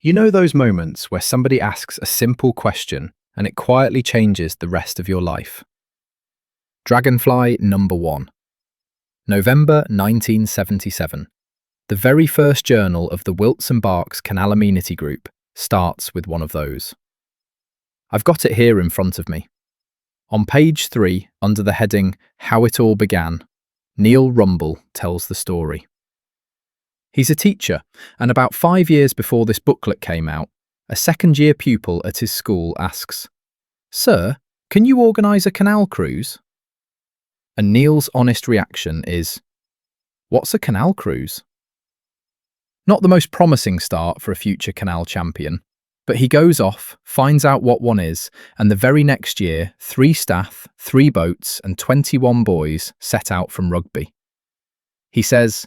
You know those moments where somebody asks a simple question and it quietly changes the rest of your life? Dragonfly number 1. November 1977. The very first journal of the Wilts Berks Canal Amenity Group starts with one of those. I've got it here in front of me. On page 3, under the heading, How It All Began, Neil Rumbol tells the story. He's a teacher, and about 5 years before this booklet came out, a second-year pupil at his school asks, "Sir, can you organise a canal cruise?" And Neil's honest reaction is, "What's a canal cruise?" Not the most promising start for a future canal champion, but he goes off, finds out what one is, and the very next year, 3 staff, 3 boats, and 21 boys set out from Rugby. He says,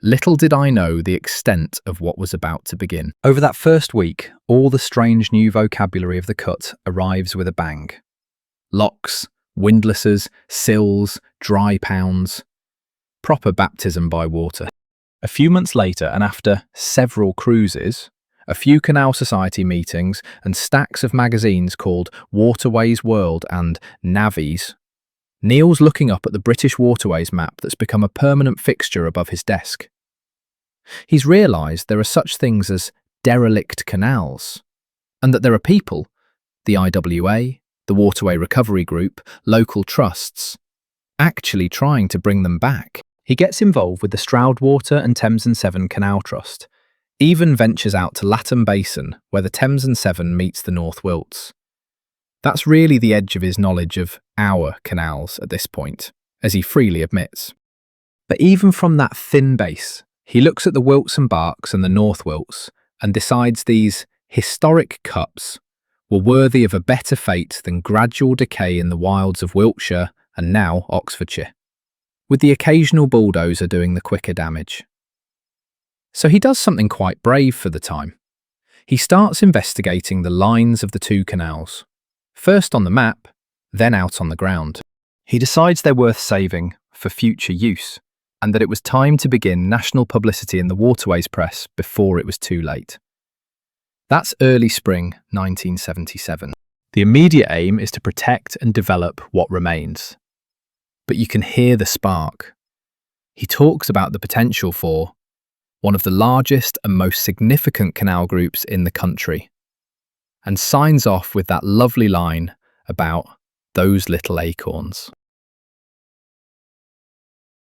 "Little did I know the extent of what was about to begin." Over that first week, all the strange new vocabulary of the cut arrives with a bang. Locks, windlasses, sills, dry pounds. Proper baptism by water. A few months later, and after several cruises, a few Canal Society meetings, and stacks of magazines called Waterways World and Navies, Neil's looking up at the British Waterways map that's become a permanent fixture above his desk. He's realised there are such things as derelict canals, and that there are people, the IWA, the Waterway Recovery Group, local trusts, actually trying to bring them back. He gets involved with the Stroudwater and Thames and Severn Canal Trust, even ventures out to Latham Basin, where the Thames and Severn meets the North Wilts. That's really the edge of his knowledge of our canals at this point, as he freely admits. But even from that thin base, he looks at the Wilts and Berks and the North Wilts and decides these historic cups were worthy of a better fate than gradual decay in the wilds of Wiltshire and now Oxfordshire, with the occasional bulldozer doing the quicker damage. So he does something quite brave for the time. He starts investigating the lines of the 2 canals, first on the map, then out on the ground. He decides they're worth saving for future use, and that it was time to begin national publicity in the waterways press before it was too late. That's early spring 1977. The immediate aim is to protect and develop what remains. But you can hear the spark. He talks about the potential for one of the largest and most significant canal groups in the country, and signs off with that lovely line about those little acorns.